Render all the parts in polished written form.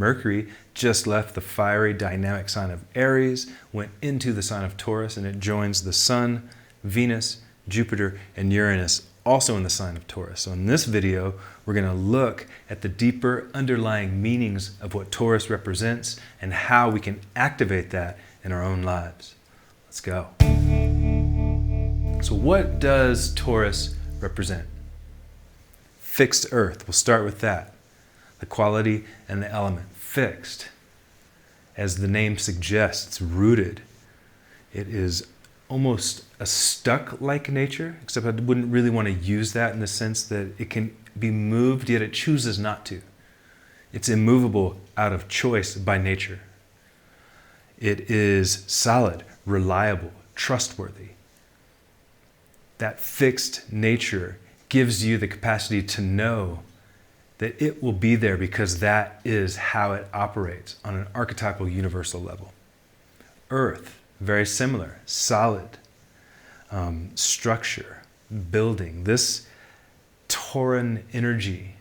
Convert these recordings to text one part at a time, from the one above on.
Mercury just left the fiery, dynamic sign of Aries, went into the sign of Taurus, and it joins the Sun, Venus, Jupiter, and Uranus, also in the sign of Taurus. So in this video, we're going to look at the deeper underlying meanings of what Taurus represents and how we can activate that in our own lives. Let's go. So what does Taurus represent? Fixed earth. We'll start with that. The quality and the element. Fixed. As the name suggests, it's rooted. It is almost a stuck-like nature, except I wouldn't really want to use that in the sense that it can be moved, yet it chooses not to. It's immovable out of choice by nature. It is solid, reliable, trustworthy. That fixed nature gives you the capacity to know that it will be there because that is how it operates on an archetypal universal level. Earth, very similar, solid, structure, building. This Tauran energy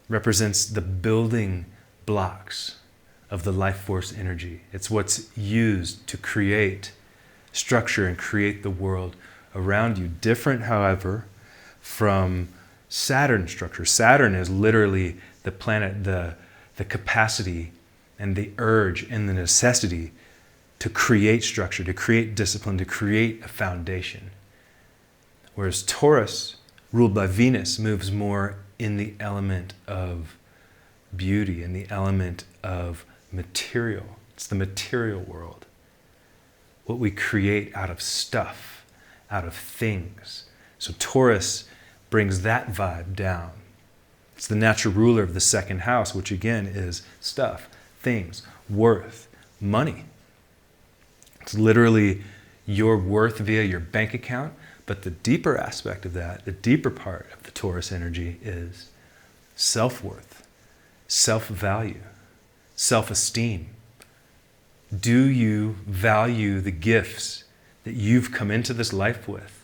represents the building blocks of the life force energy. It's what's used to create structure and create the world around you. Different, however, from Saturn structure. Saturn is literally the planet, the capacity and the urge and the necessity to create structure, to create discipline, to create a foundation. Whereas Taurus, ruled by Venus, moves more in the element of beauty, in the element of material. It's the material world. What we create out of stuff, out of things. So Taurus brings that vibe down. It's the natural ruler of the second house, which again is stuff, things, worth, money. It's literally your worth via your bank account, but the deeper aspect of that, the deeper part of the Taurus energy is self-worth, self-value, self-esteem. Do you value the gifts that you've come into this life with?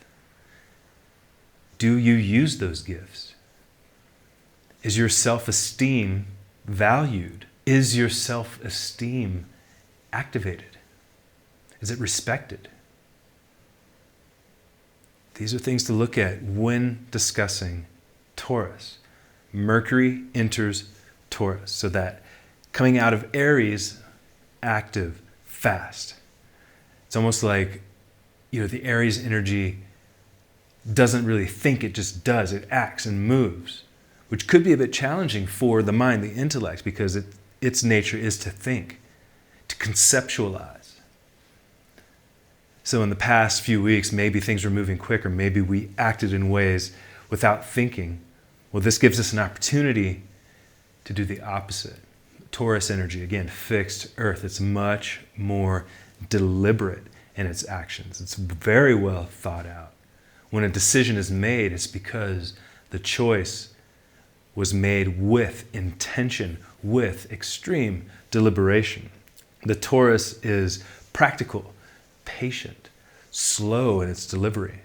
Do you use those gifts? Is your self-esteem valued? Is your self-esteem activated? Is it respected? These are things to look at when discussing Taurus. Mercury enters Taurus, so that coming out of Aries, active, fast. It's almost like, the Aries energy doesn't really think, it just does. It acts and moves, which could be a bit challenging for the mind, the intellect, because its nature is to think, to conceptualize. So in the past few weeks, maybe things were moving quicker. Maybe we acted in ways without thinking. Well, this gives us an opportunity to do the opposite. Taurus energy, again, fixed earth. It's much more deliberate in its actions. It's very well thought out. When a decision is made, it's because the choice was made with intention, with extreme deliberation. The Taurus is practical, patient, slow in its delivery.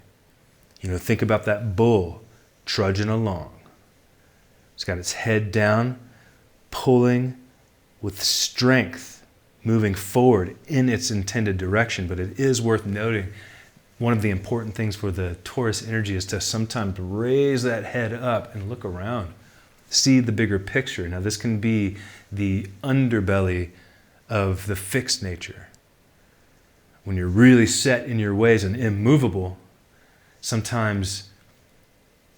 Think about that bull trudging along. It's got its head down, pulling with strength, moving forward in its intended direction. But it is worth noting, one of the important things for the Taurus energy is to sometimes raise that head up and look around, see the bigger picture. Now, this can be the underbelly of the fixed nature. When you're really set in your ways and immovable, sometimes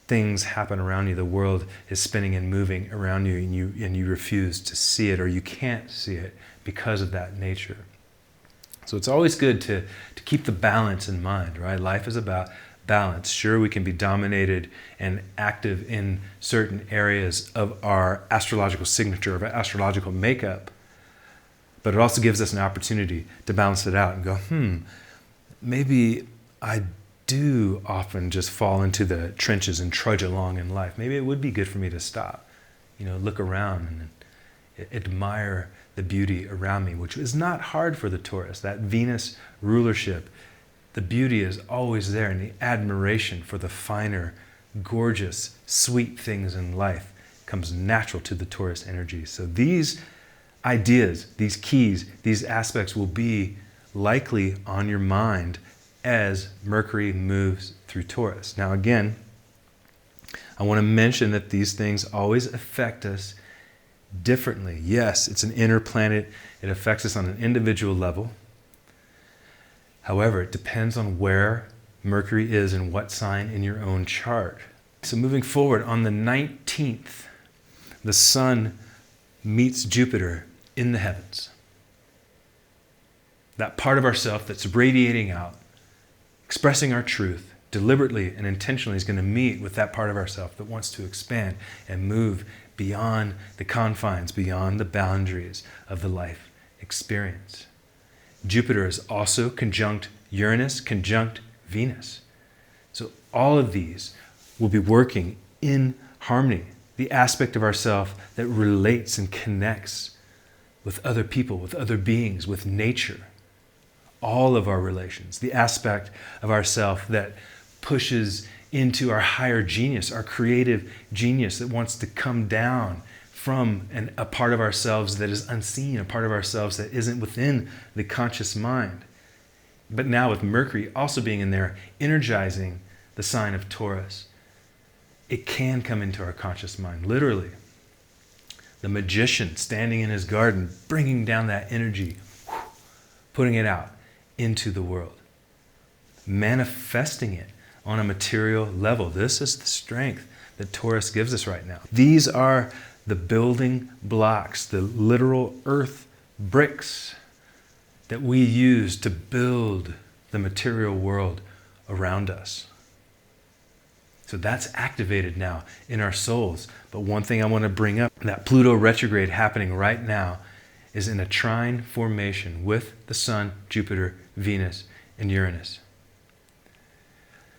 things happen around you. The world is spinning and moving around you, and you refuse to see it, or you can't see it because of that nature. So it's always good to keep the balance in mind, right? Life is about balance. Sure, we can be dominated and active in certain areas of our astrological signature, of our astrological makeup, but it also gives us an opportunity to balance it out and go, maybe I do often just fall into the trenches and trudge along in life. Maybe it would be good for me to stop, look around and admire the beauty around me, which is not hard for the Taurus. That Venus rulership, the beauty is always there, and the admiration for the finer, gorgeous, sweet things in life comes natural to the Taurus energy. So these ideas, these keys, these aspects will be likely on your mind as Mercury moves through Taurus. Now again, I want to mention that these things always affect us differently. Yes, it's an inner planet. It affects us on an individual level. However, it depends on where Mercury is and what sign in your own chart. So moving forward, on the 19th, the Sun meets Jupiter in the heavens. That part of ourself that's radiating out, expressing our truth, deliberately and intentionally is going to meet with that part of ourself that wants to expand and move beyond the confines, beyond the boundaries of the life experience. Jupiter is also conjunct Uranus, conjunct Venus. So all of these will be working in harmony, the aspect of ourself that relates and connects with other people, with other beings, with nature. All of our relations, the aspect of ourself that pushes into our higher genius, our creative genius that wants to come down from a part of ourselves that is unseen, a part of ourselves that isn't within the conscious mind. But now with Mercury also being in there, energizing the sign of Taurus, it can come into our conscious mind, literally. The magician standing in his garden, bringing down that energy, putting it out into the world, manifesting it on a material level. This is the strength that Taurus gives us right now. These are the building blocks, the literal earth bricks that we use to build the material world around us. So that's activated now in our souls. But one thing I want to bring up, that Pluto retrograde happening right now is in a trine formation with the Sun, Jupiter, Venus, and Uranus.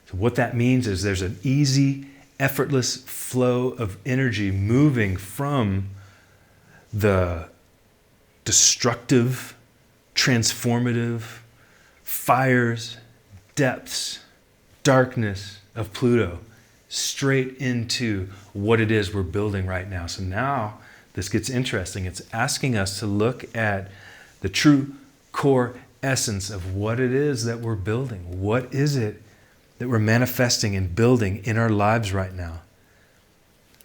So what that means is there's an easy, effortless flow of energy moving from the destructive, transformative fires, depths, darkness of Pluto straight into what it is we're building right now. So now this gets interesting. It's asking us to look at the true core essence of what it is that we're building. What is it that we're manifesting and building in our lives right now?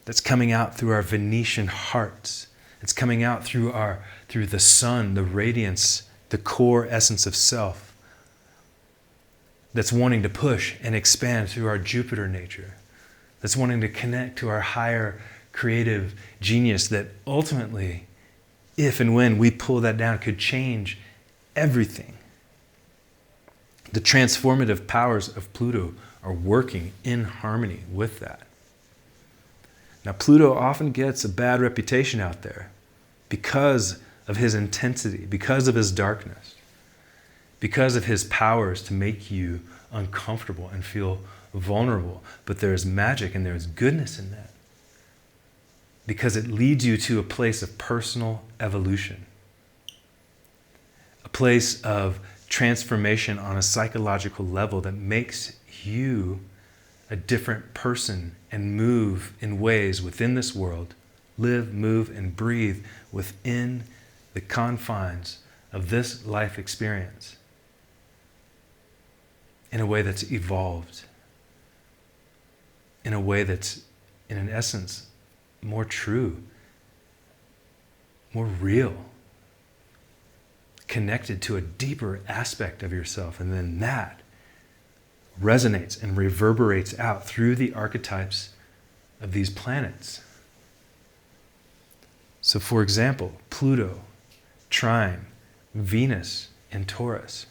That's coming out through our Venetian hearts. It's coming out through the sun, the radiance, the core essence of self. That's wanting to push and expand through our Jupiter nature. That's wanting to connect to our higher creative genius that ultimately, if and when we pull that down, could change everything. The transformative powers of Pluto are working in harmony with that. Now, Pluto often gets a bad reputation out there because of his intensity, because of his darkness, because of his powers to make you uncomfortable and feel vulnerable. But there is magic and there is goodness in that, because it leads you to a place of personal evolution, a place of transformation on a psychological level that makes you a different person and move in ways within this world, live, move, and breathe within the confines of this life experience in a way that's evolved, in a way that's, in an essence, more true, more real, connected to a deeper aspect of yourself. And then that resonates and reverberates out through the archetypes of these planets. So for example, Pluto, trine, Venus, and Taurus,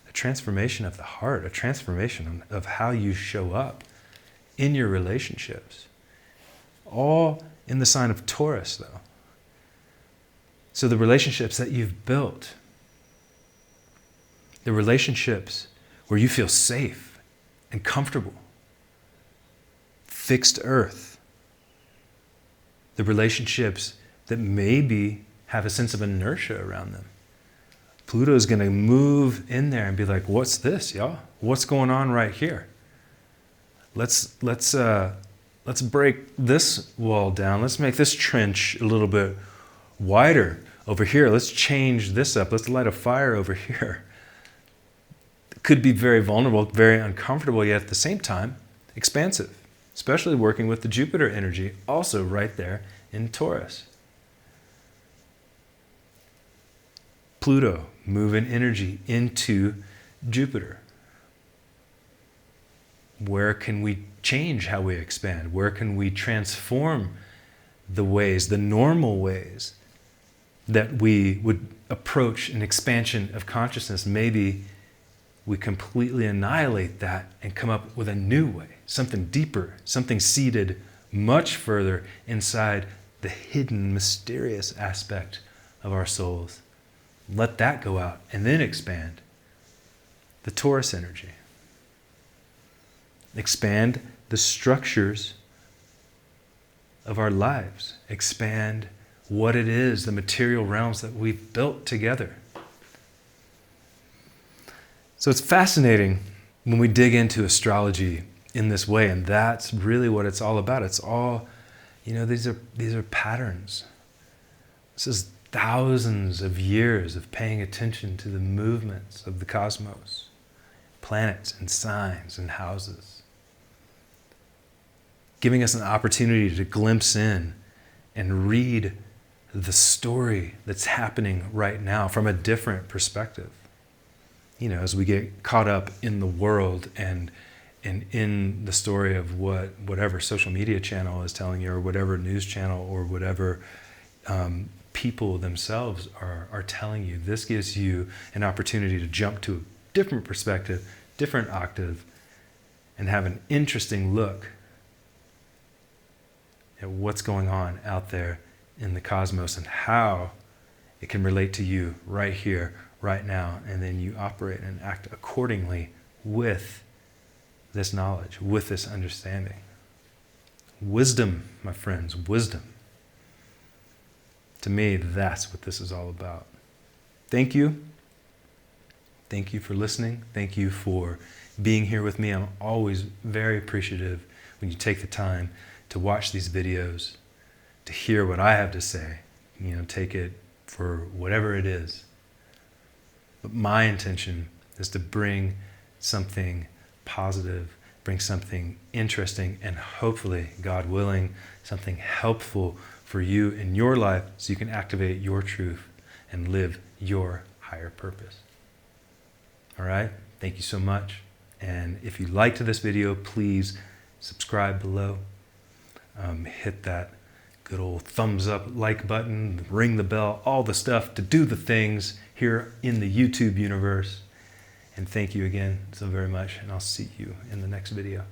a transformation of the heart, a transformation of how you show up in your relationships. All in the sign of Taurus, though. So the relationships that you've built, the relationships where you feel safe and comfortable, fixed earth, the relationships that maybe have a sense of inertia around them. Pluto is going to move in there and be like, what's this, y'all? What's going on right here? Let's Let's break this wall down. Let's make this trench a little bit wider over here. Let's change this up. Let's light a fire over here. It could be very vulnerable, very uncomfortable, yet at the same time, expansive, especially working with the Jupiter energy, also right there in Taurus. Pluto, moving energy into Jupiter. Where can we change how we expand? Where can we transform the ways, the normal ways that we would approach an expansion of consciousness? Maybe we completely annihilate that and come up with a new way, something deeper, something seated much further inside the hidden, mysterious aspect of our souls. Let that go out and then expand. The Taurus energy. Expand the structures of our lives. Expand what it is, the material realms that we've built together. So it's fascinating when we dig into astrology in this way, and that's really what it's all about. It's all, these are patterns. This is thousands of years of paying attention to the movements of the cosmos, planets and signs and houses, giving us an opportunity to glimpse in and read the story that's happening right now from a different perspective. As we get caught up in the world and in the story of whatever social media channel is telling you, or whatever news channel, or whatever people themselves are telling you, this gives you an opportunity to jump to a different perspective, different octave, and have an interesting look at what's going on out there in the cosmos and how it can relate to you right here, right now, and then you operate and act accordingly with this knowledge, with this understanding. Wisdom, my friends, wisdom. To me, that's what this is all about. Thank you. Thank you for listening. Thank you for being here with me. I'm always very appreciative when you take the time to watch these videos, to hear what I have to say. Take it for whatever it is. But my intention is to bring something positive, bring something interesting, and hopefully, God willing, something helpful for you in your life so you can activate your truth and live your higher purpose. All right? Thank you so much. And if you liked this video, please subscribe below. Hit that good old thumbs up like button, ring the bell, all the stuff to do the things here in the YouTube universe. And thank you again so very much, and I'll see you in the next video.